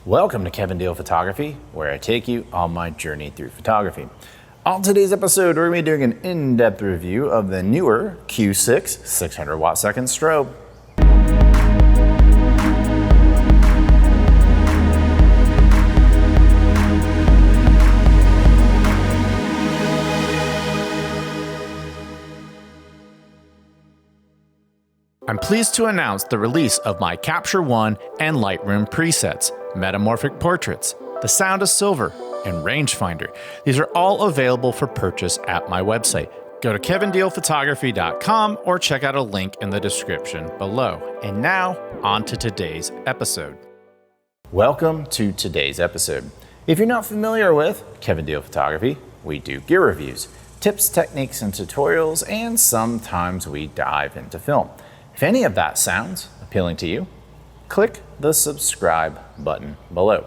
Welcome to Kevin Deal Photography, where I take you on my journey through photography. On today's episode, we're going to be doing an in-depth review of the Neewer Q6 600 watt second strobe. I'm pleased to announce the release of my Capture One and Lightroom presets, Metamorphic Portraits, The Sound of Silver, and Rangefinder. These are all available for purchase at my website. Go to kevindealphotography.com or check out a link in the description below. And now, on to today's episode. Welcome to today's episode. If you're not familiar with Kevin Deal Photography, we do gear reviews, tips, techniques, and tutorials, and sometimes we dive into film. If any of that sounds appealing to you, click the subscribe button below.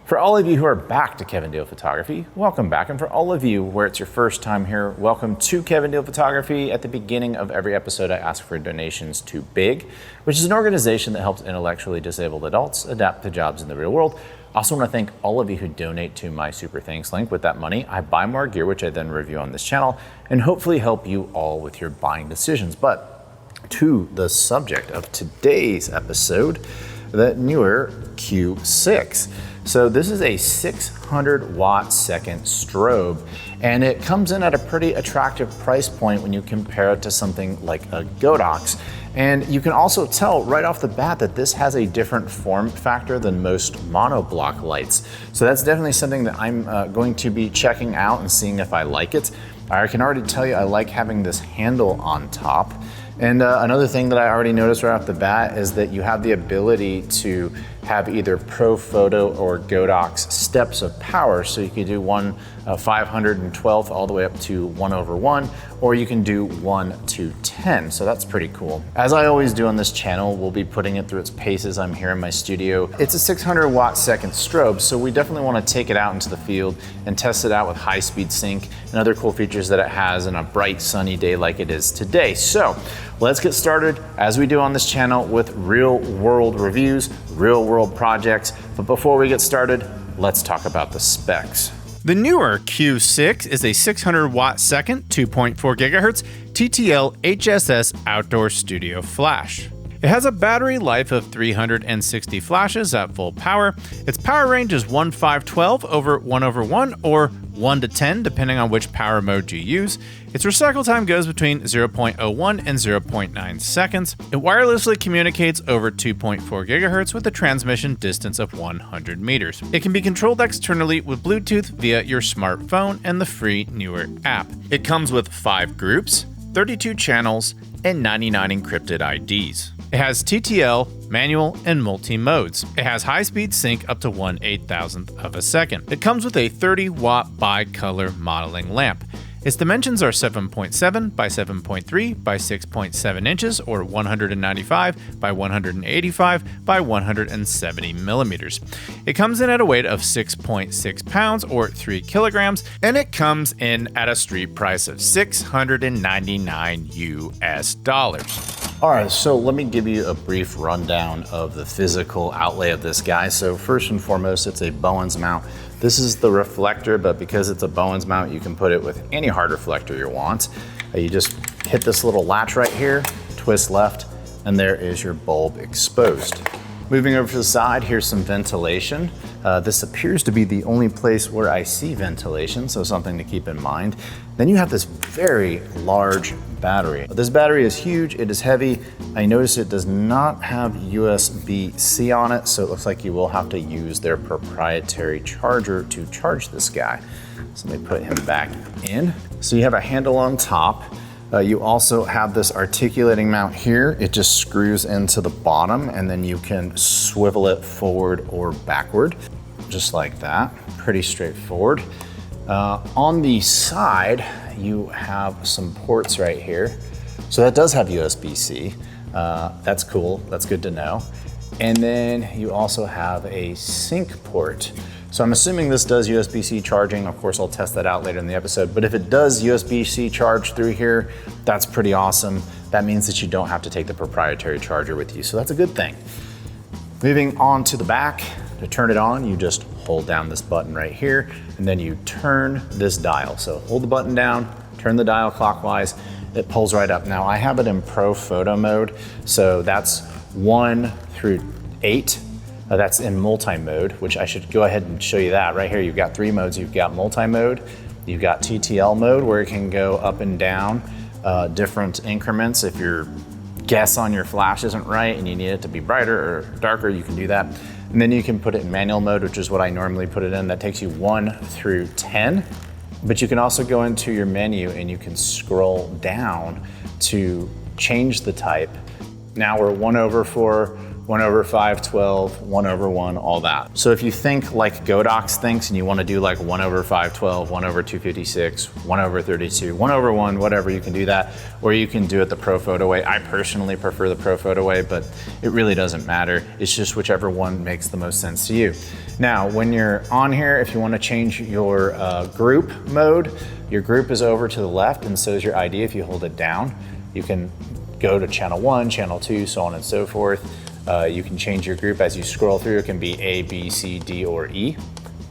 For all of you who are back to Kevin Deal Photography, welcome back. And for all of you where it's your first time here, welcome to Kevin Deal Photography. At the beginning of every episode, I ask for donations to BIG, which is an organization that helps intellectually disabled adults adapt to jobs in the real world. I also want to thank all of you who donate to my Super Thanks link. With that money, I buy more gear, which I then review on this channel, and hopefully help you all with your buying decisions. But to the subject of today's episode, the Neewer Q6. So this is a 600 watt second strobe, and it comes in at a pretty attractive price point when you compare it to something like a Godox. And you can also tell right off the bat that this has a different form factor than most monoblock lights. So that's definitely something that I'm going to be checking out and seeing if I like it. I can already tell you I like having this handle on top. And another thing that I already noticed right off the bat is that you have the ability to have either Pro Photo or Godox steps of power. So you can do one 512th all the way up to 1/1, or you can do 1/10. So that's pretty cool. As I always do on this channel, we'll be putting it through its paces. I'm here in my studio. It's a 600 watt second strobe, so we definitely want to take it out into the field and test it out with high speed sync and other cool features that it has on a bright sunny day like it is today. So let's get started, as we do on this channel, with real world reviews, real world projects. But before we get started, let's talk about the specs. The Neewer Q6 is a 600 watt second, 2.4 gigahertz TTL HSS outdoor studio flash. It has a battery life of 360 flashes at full power. Its power range is 1512 over 1/1 or 1/10 depending on which power mode you use. Its recycle time goes between 0.01 and 0.9 seconds. It wirelessly communicates over 2.4 gigahertz with a transmission distance of 100 meters. It can be controlled externally with Bluetooth via your smartphone and the free Neewer app. It comes with 5 groups, 32 channels, and 99 encrypted IDs. It has TTL, manual, and multi-modes. It has high-speed sync up to 1/8000th of a second. It comes with a 30 watt bi-color modeling lamp. Its dimensions are 7.7 by 7.3 by 6.7 inches, or 195 by 185 by 170 millimeters. It comes in at a weight of 6.6 pounds or 3 kilograms, and it comes in at a street price of $699 US. All right, so let me give you a brief rundown of the physical outlay of this guy. So first and foremost, it's a Bowens mount. This is the reflector, but because it's a Bowens mount, you can put it with any hard reflector you want. You just hit this little latch right here, twist left, and there is your bulb exposed. Moving over to the side, here's some ventilation. This appears to be the only place where I see ventilation, so something to keep in mind. Then you have this very large battery. This battery is huge, it is heavy. I notice it does not have USB-C on it, so it looks like you will have to use their proprietary charger to charge this guy. So let me put him back in. So you have a handle on top. You also have this articulating mount here. It just screws into the bottom, and then you can swivel it forward or backward, just like that. Pretty straightforward. On the side, you have some ports right here. So that does have USB-C. That's cool, that's good to know. And then you also have a sync port. So I'm assuming this does USB-C charging. Of course, I'll test that out later in the episode. But if it does USB-C charge through here, that's pretty awesome. That means that you don't have to take the proprietary charger with you. So that's a good thing. Moving on to the back, To turn it on, you just hold down this button right here, and then you turn this dial. So hold the button down, turn the dial clockwise, it pulls right up. Now I have it in Pro Photo mode, so that's 1 through 8. That's in multi-mode, which I should go ahead and show you that. Right here, you've got 3 modes. You've got multi-mode, you've got TTL mode, where it can go up and down different increments. If your guess on your flash isn't right and you need it to be brighter or darker, you can do that. And then you can put it in manual mode, which is what I normally put it in. That takes you 1 through 10. But you can also go into your menu and you can scroll down to change the type. Now we're 1/4, 1/512, 1/1, all that. So if you think like Godox thinks and you want to do like 1/512, 1/256, 1/32, 1/1, whatever, you can do that. Or you can do it the Pro Photo way. I personally prefer the Pro Photo way, but it really doesn't matter. It's just whichever one makes the most sense to you. Now, when you're on here, if you want to change your group mode, your group is over to the left and so is your ID. If you hold it down, you can go to channel 1, channel 2, so on and so forth. You can change your group as you scroll through. It can be A, B, C, D, or E.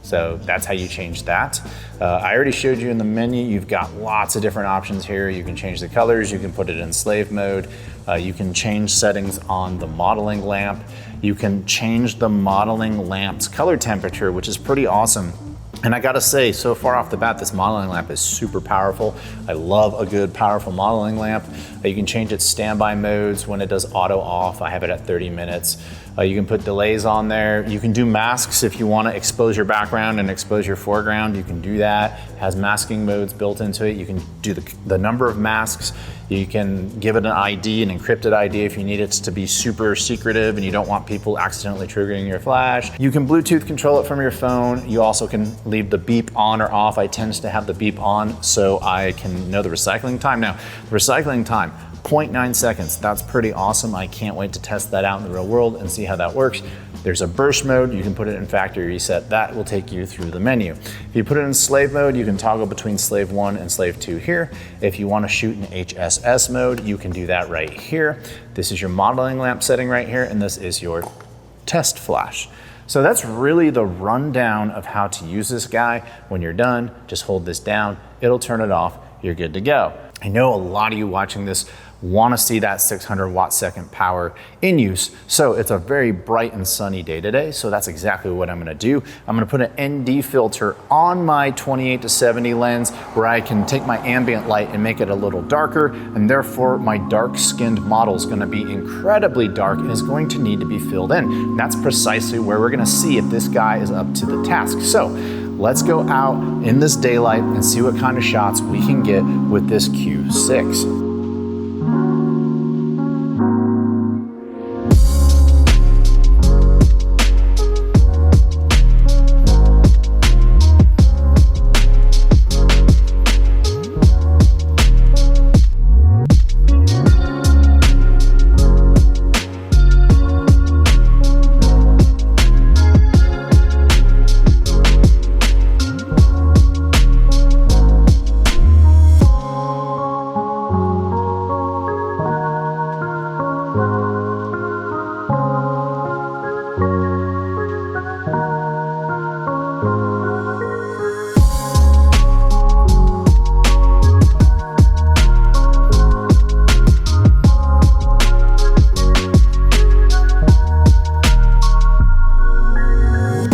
So that's how you change that. I already showed you in the menu, you've got lots of different options here. You can change the colors, you can put it in slave mode. You can change settings on the modeling lamp. You can change the modeling lamp's color temperature, which is pretty awesome. And I gotta say, so far off the bat, this modeling lamp is super powerful. I love a good, powerful modeling lamp. You can change its standby modes when it does auto off. I have it at 30 minutes. You can put delays on there. You can do masks if you wanna expose your background and expose your foreground. You can do that. It has masking modes built into it. You can do the number of masks. You can give it an ID, an encrypted ID if you need it to be super secretive and you don't want people accidentally triggering your flash. You can Bluetooth control it from your phone. You also can leave the beep on or off. I tend to have the beep on so I can know the recycling time. Now, the recycling time, 0.9 seconds. That's pretty awesome. I can't wait to test that out in the real world and see how that works. There's a burst mode. You can put it in factory reset. That will take you through the menu. If you put it in slave mode, you can toggle between slave 1 and slave 2 here. If you want to shoot in HSS mode, you can do that right here. This is your modeling lamp setting right here, and this is your test flash. So that's really the rundown of how to use this guy. When you're done, just hold this down. It'll turn it off. You're good to go. I know a lot of you watching this want to see that 600 watt-second power in use. So it's a very bright and sunny day today. So that's exactly what I'm going to do. I'm going to put an ND filter on my 28-70 lens where I can take my ambient light and make it a little darker. And therefore my dark-skinned model is going to be incredibly dark and is going to need to be filled in. And that's precisely where we're going to see if this guy is up to the task. So let's go out in this daylight and see what kind of shots we can get with this Q6.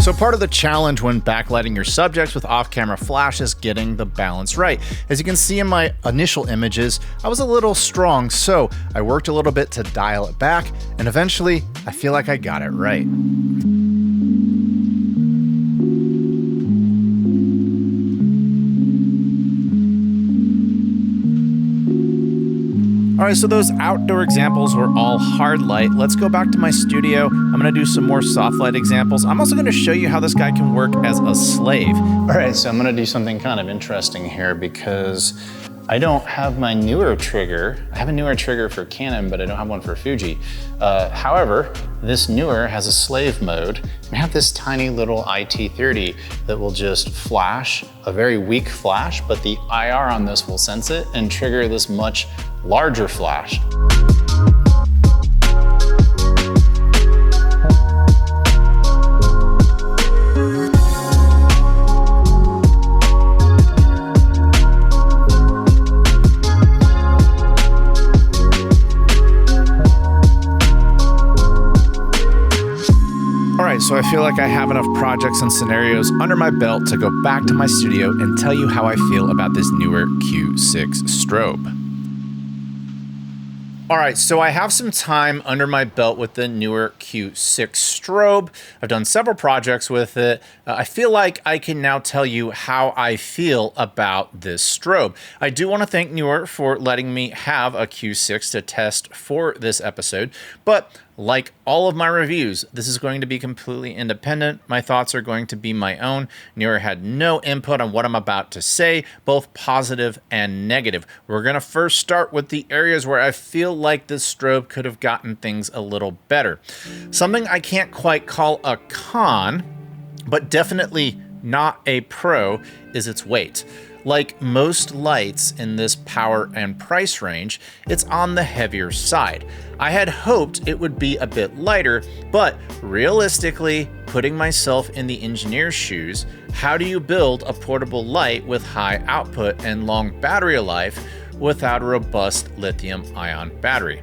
So part of the challenge when backlighting your subjects with off-camera flash is getting the balance right. As you can see in my initial images, I was a little strong, so I worked a little bit to dial it back, and eventually I feel like I got it right. All right, so those outdoor examples were all hard light. Let's go back to my studio. I'm gonna do some more soft light examples. I'm also gonna show you how this guy can work as a slave. All right, so I'm gonna do something kind of interesting here because I don't have my Neewer trigger. I have a Neewer trigger for Canon, but I don't have one for Fuji. However, this Neewer has a slave mode. And I have this tiny little IT30 that will just flash, a very weak flash, but the IR on this will sense it and trigger this much larger flash. feel like I have enough projects and scenarios under my belt to go back to my studio and tell you how I feel about this Neewer Q6 strobe. All right, so I have some time under my belt with the Neewer Q6 strobe. I've done several projects with it. I feel like I can now tell you how I feel about this strobe. I do want to thank Neewer for letting me have a Q6 to test for this episode, but like all of my reviews, this is going to be completely independent. My thoughts are going to be my own. Neewer had no input on what I'm about to say, both positive and negative. We're going to first start with the areas where I feel like this strobe could have gotten things a little better. Something I can't quite call a con, but definitely not a pro, is its weight. Like most lights in this power and price range, it's on the heavier side. I had hoped it would be a bit lighter, but realistically, putting myself in the engineer's shoes, how do you build a portable light with high output and long battery life without a robust lithium-ion battery?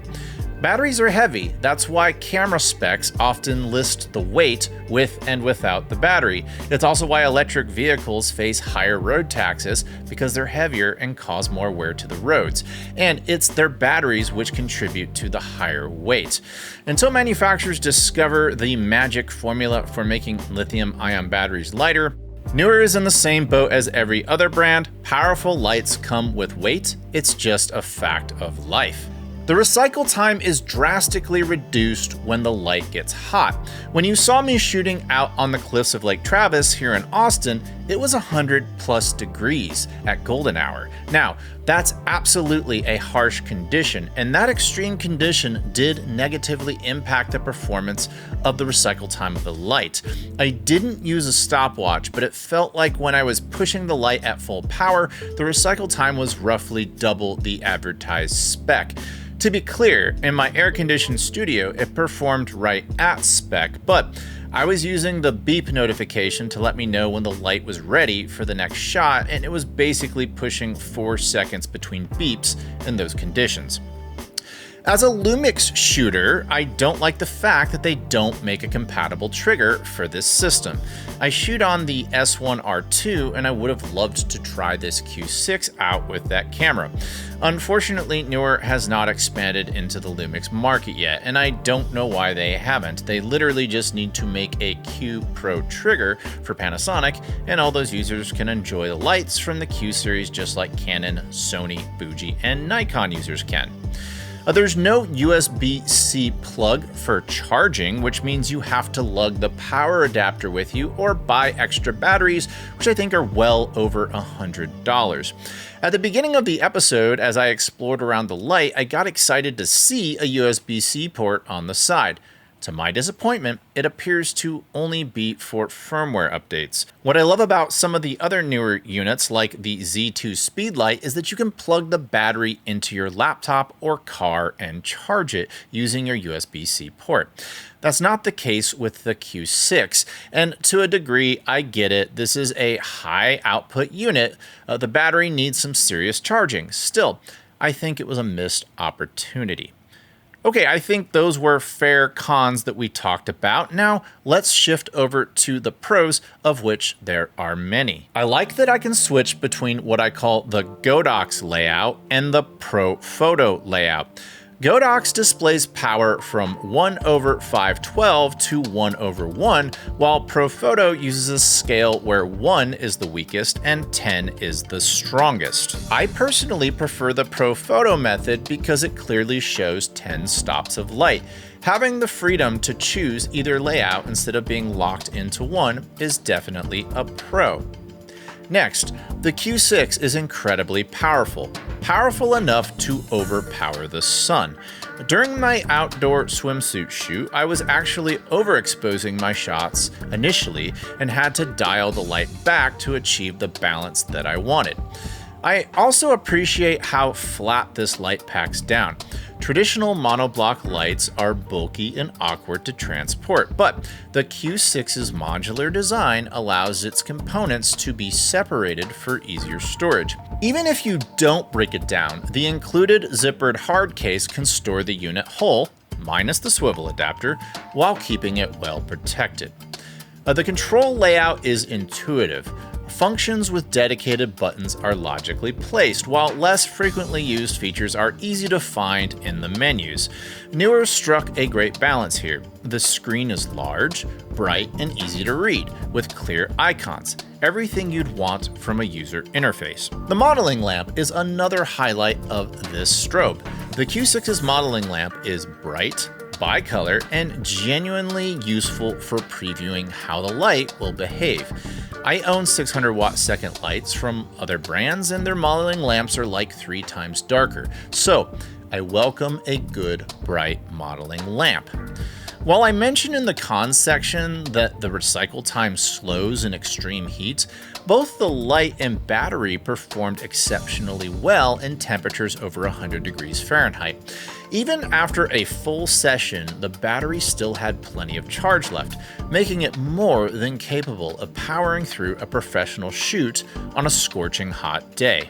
Batteries are heavy. That's why camera specs often list the weight with and without the battery. It's also why electric vehicles face higher road taxes, because they're heavier and cause more wear to the roads. And it's their batteries which contribute to the higher weight. Until manufacturers discover the magic formula for making lithium-ion batteries lighter, Neewer is in the same boat as every other brand. Powerful lights come with weight. It's just a fact of life. The recycle time is drastically reduced when the light gets hot. When you saw me shooting out on the cliffs of Lake Travis here in Austin, it was 100+ degrees at golden hour. Now, that's absolutely a harsh condition, and that extreme condition did negatively impact the performance of the recycle time of the light. I didn't use a stopwatch, but it felt like when I was pushing the light at full power, the recycle time was roughly double the advertised spec. To be clear, in my air-conditioned studio, it performed right at spec, but I was using the beep notification to let me know when the light was ready for the next shot, and it was basically pushing 4 seconds between beeps in those conditions. As a Lumix shooter, I don't like the fact that they don't make a compatible trigger for this system. I shoot on the S1R2 and I would have loved to try this Q6 out with that camera. Unfortunately, Neewer has not expanded into the Lumix market yet, and I don't know why they haven't. They literally just need to make a Q Pro trigger for Panasonic, and all those users can enjoy the lights from the Q series just like Canon, Sony, Fuji, and Nikon users can. There's no USB-C plug for charging, which means you have to lug the power adapter with you or buy extra batteries, which I think are well over $100. At the beginning of the episode, as I explored around the light, I got excited to see a USB-C port on the side. To my disappointment, it appears to only be for firmware updates. What I love about some of the other newer units, like the Z2 Speedlight, is that you can plug the battery into your laptop or car and charge it using your USB-C port. That's not the case with the Q6, and to a degree, I get it. This is a high output unit. The battery needs some serious charging. Still, I think it was a missed opportunity. Okay, I think those were fair cons that we talked about. Now, let's shift over to the pros, of which there are many. I like that I can switch between what I call the Godox layout and the Pro Photo layout. Godox displays power from 1/512 to 1/1, while ProPhoto uses a scale where 1 is the weakest and 10 is the strongest. I personally prefer the ProPhoto method because it clearly shows 10 stops of light. Having the freedom to choose either layout instead of being locked into one is definitely a pro. Next, the Q6 is incredibly powerful enough to overpower the sun. During my outdoor swimsuit shoot, I was actually overexposing my shots initially and had to dial the light back to achieve the balance that I wanted. I also appreciate how flat this light packs down. Traditional monoblock lights are bulky and awkward to transport, but the Q6's modular design allows its components to be separated for easier storage. Even if you don't break it down, the included zippered hard case can store the unit whole, minus the swivel adapter, while keeping it well protected. The control layout is intuitive. Functions with dedicated buttons are logically placed, while less frequently used features are easy to find in the menus. Neewer struck a great balance here. The screen is large, bright, and easy to read, with clear icons. Everything you'd want from a user interface. The modeling lamp is another highlight of this strobe. The Q6's modeling lamp is bright, bicolor, and genuinely useful for previewing how the light will behave. I own 600 watt second lights from other brands, and their modeling lamps are like 3 times darker, so I welcome a good bright modeling lamp. While I mentioned in the cons section that the recycle time slows in extreme heat, both the light and battery performed exceptionally well in temperatures over 100 degrees Fahrenheit. Even after a full session, the battery still had plenty of charge left, making it more than capable of powering through a professional shoot on a scorching hot day.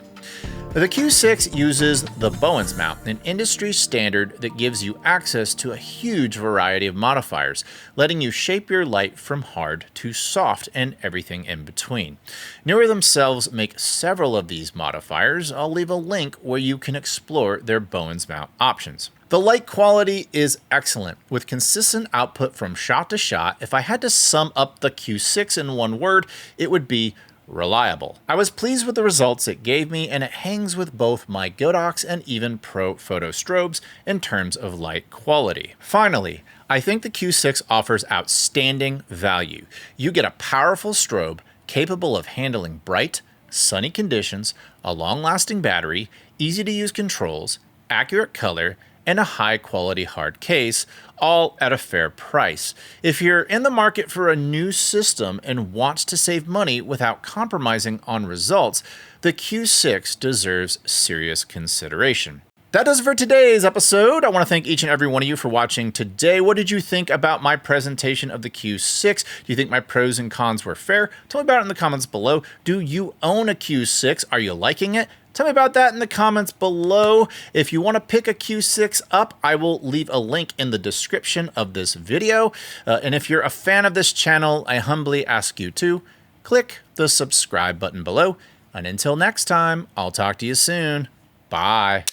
The Q6 uses the Bowens mount, an industry standard that gives you access to a huge variety of modifiers, letting you shape your light from hard to soft and everything in between. Neewer themselves make several of these modifiers. I'll leave a link where you can explore their Bowens mount options. The light quality is excellent, with consistent output from shot to shot. If I had to sum up the Q6 in one word, it would be reliable. I was pleased with the results it gave me, and it hangs with both my Godox and even Pro Photo Strobes in terms of light quality. Finally, I think the Q6 offers outstanding value. You get a powerful strobe capable of handling bright, sunny conditions, a long-lasting battery, easy-to-use controls, accurate color, and a high-quality hard case, all at a fair price. If you're in the market for a new system and wants to save money without compromising on results, the Q6 deserves serious consideration. That does it for today's episode. I want to thank each and every one of you for watching today. What did you think about my presentation of the Q6? Do you think my pros and cons were fair? Tell me about it in the comments below. Do you own a Q6? Are you liking it? Tell me about that in the comments below. If you want to pick a Q6 up, I will leave a link in the description of this video. And if you're a fan of this channel, I humbly ask you to click the subscribe button below. And until next time, I'll talk to you soon. Bye.